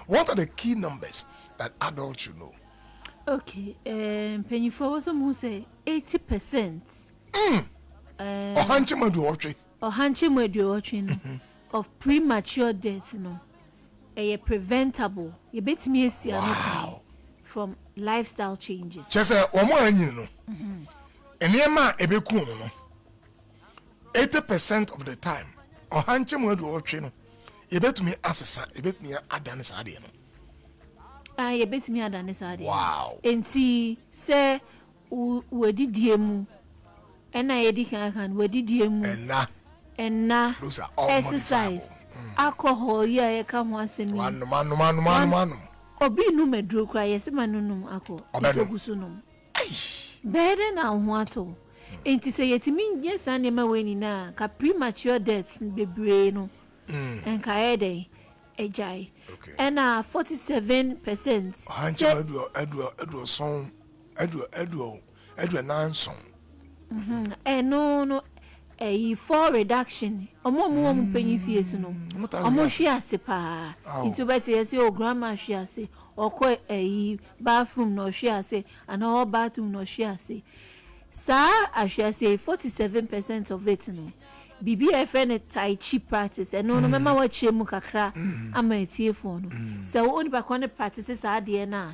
What are the key numbers that adults should know? Okay, penny for some say 80%. Or hanchima do watch Or hanchima of premature death, no. Preventable. You bet me wow. From lifestyle changes. Just say, no. And yema ebeku no. 80% of the time, or hanchima do watch no. You bet me assess, you bet me adanis adi no. You bet me adanis adi. Wow. Enti say we did diemu. And I can we did diemu. And na those are all exercise. Alcohol, yeah, come once in man. Obi no medro cry, yes, manunum alcohol. Obesunum. Better now, what? Enti say yet mean yes, and my winning na ka premature death be brain. And kaede ejai. Okay. And 47%. Edward Nanson. And no for reduction. Omo penny fees no. Omo she ase pa. Into better yes your grandma she ase. Or ko bathroom no she ase and all bathroom no she ase. Sa I shall say 47% of it no. Bibi a friend Tai Chi practice and no remember what chemu kakra ama etie for no. So only back on the practices are there na.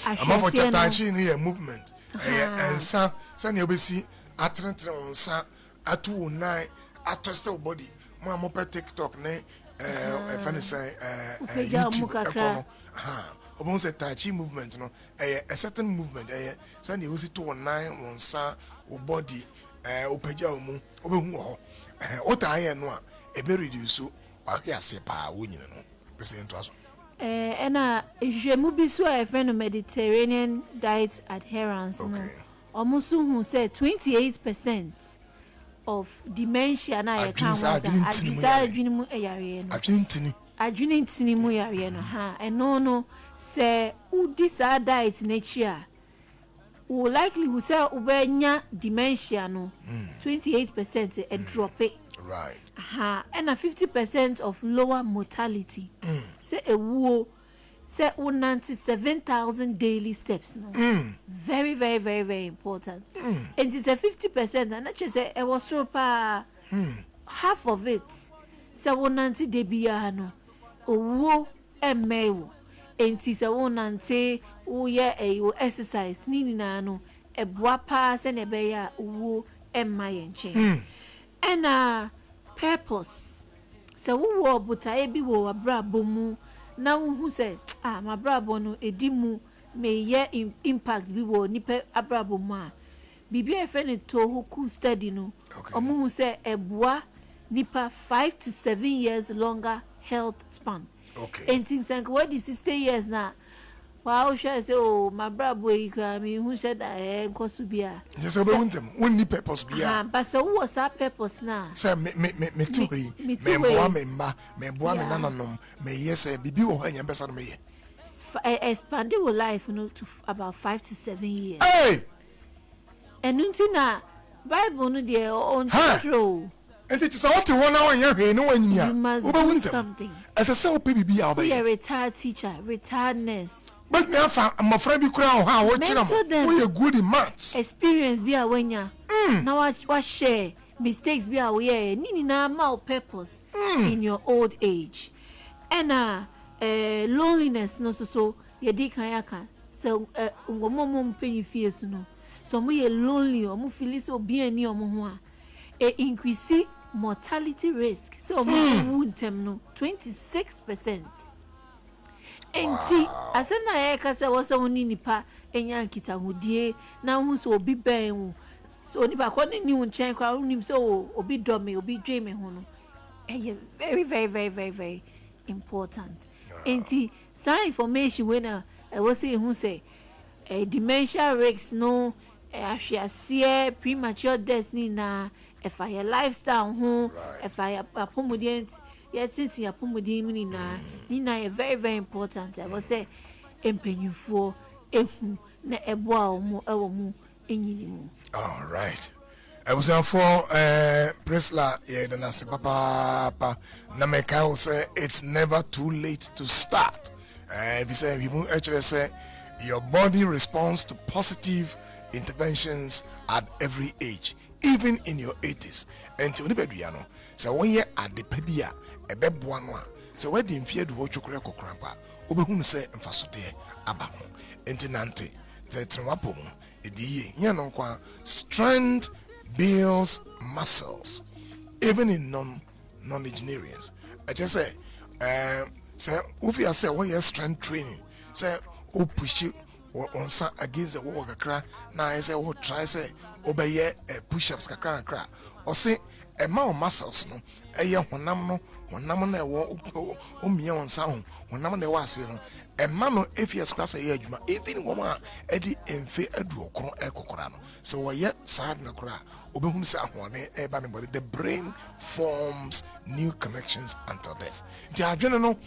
I shall say Tai Chi ni a movement. And sa you be see atrentre on sa atu nine atweste body. Mo amope TikTok ne friend say YouTube. Obon say Tai Chi movement no a certain movement say you see 2 9 on sa body opeja omu obehu ho ota aye no a ebe reduce wa hwe ase pa wonyina no pese ento aso ena jemu bi so a friend Mediterranean diet adherence no omusu hu say 28% of dementia na ye kan wa adwini mu yare no adwini ntini mu yare no ha eno say udi sa diet na chi a will likely who say ubenya dementia no 28% a drop it right and 50% of lower mortality say a wo say 97,000 daily steps no very very very very important and it's a 50% and actually say it was so pa half of it say 190 debia no owo emewo enti se wonante wo ye exercise ni na no eboa pa se ne be ya wo emma ye nchen and purpose se wo buta e bi wo abrabo mu na wo hu se ma abrabo no edi mu me ye impact bi wo ni pe abrabo mu a bibi e fe ne to hoku study no omo hu se eboa nipa 5 to 7 years longer health span. Okay. And things like what is 60 years now? Wow, shall I say, oh, my brother, who said that Kosubia. Yes, I want them. When the purpose be. But so what's our purpose now? Sir, me too. Me boa me nananom. Me yes, bibi o hanya besa me. Expanding your life, to about 5 to 7 years. Hey! And until Bible no dear on control. And it is all to 1 hour here, no one here. You must do something. As a self baby, be our a retired teacher, retired nurse. But me, I'm afraid you crown how what we are good in maths. Experience be a winner. Now what share mistakes be aware, nini na mal purpose in your old age. And loneliness no so ye di kayaka. So mom penny fears no. So we lonely or mu feel so be ni omo increase mortality risk so wound them no 26%. Enti asena e ka se wo so ni nipa enya nkita hodie na hu so obi ben so nipa ko ni nchen kwa unim so obi do me obi dwe me ho no very very very very very important. Enti some information when I was say hu say dementia risks no ahwiase premature death ni na if I lifestyle home if I apomodient yet since ya pomodin ni na very very important. I was say empenyufo ehu na eboa omo ewo mu enyini mu. All right. I was for Presla yeah the nasi papa na me say it's never too late to start. If you say we actually say your body responds to positive interventions at every age, even in your 80s. And to the so when you at the pedia, a bebwana, so where the infeared watch your crampa, whom say and fastude abaho, entinante, the tramapum, a strength builds muscles, even in non-engineers. I just say, if you say when you strength training, say, oh, push you on some against the wall, now I say, oh, try say, obey push ups, crack, or say, a more muscles, no, a young one number on sound, one number was a man if you class a year, even woman, Eddie and Fair Edward Ecocorano. So, yet, sad no cry, Obum Sahuane, the brain forms new connections until death. The adrenal,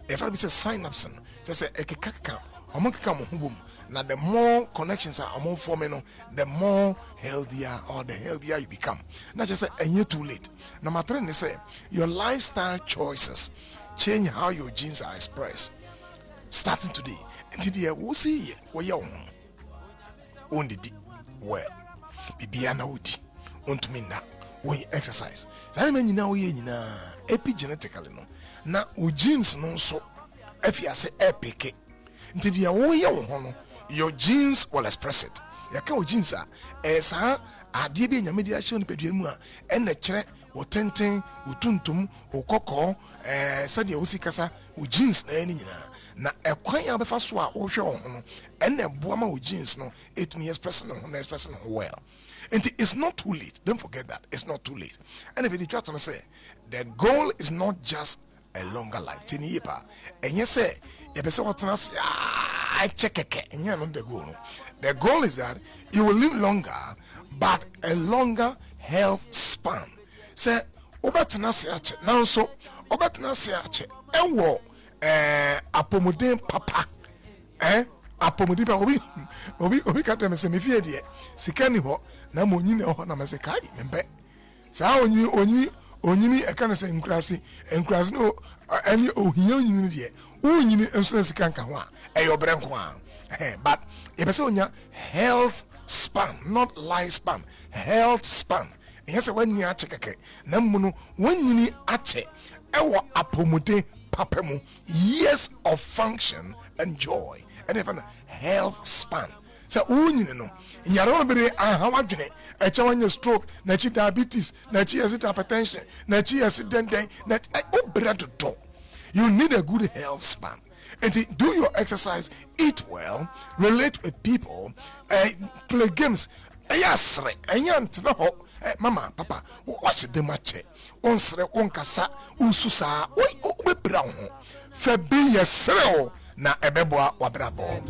if I be a synapse, just a kaka. Now the more connections are among forming, the more healthier or the healthier you become. Not just say and you're too late. Number 3 is say your lifestyle choices change how your genes are expressed. Starting today, until the year we'll see where you're on the well. Bibiana woody on to me now when you exercise. I mean, now we epigenetically no. Now, genes no so if you say epic. Until your genes will express it. Your genes are as a DB in mediation pedimua and the chere or tenting or tuntum or coco, Sadia Usikasa, with jeans na a quire before swa or show and a boama with jeans no 8 years person well. And it's not too late. Don't forget that it's not too late. And if you try to say the goal is not just a longer life, 10 years, and yes, say, I check and you're not the goal. The goal is that you will live longer, but a longer health span. Say, Obatanasiache, now so, Obatanasiache, and war, apomodin papa, apomodipa, obi can't say, me fear, dear, Sikani ho, Namonina or Namasekai, and bet. So, only a kind of saying crassy and crass no any ohun ye only insurance can come a your brain but if I say health span, not lifespan, health span. Yes, when you check a namuno when you ache ewa apomode papemu years of function and joy and even health span. So no yaro bere aha a chawanya stroke na chi diabetes na chi acid hypertension na chi accident na do. You need a good health span. And do your exercise, eat well, relate with people, play games. Yes, mama, papa, watch the match. On sre on kasa ususa we brown. Febi yesreo na ebeboa wabrabo.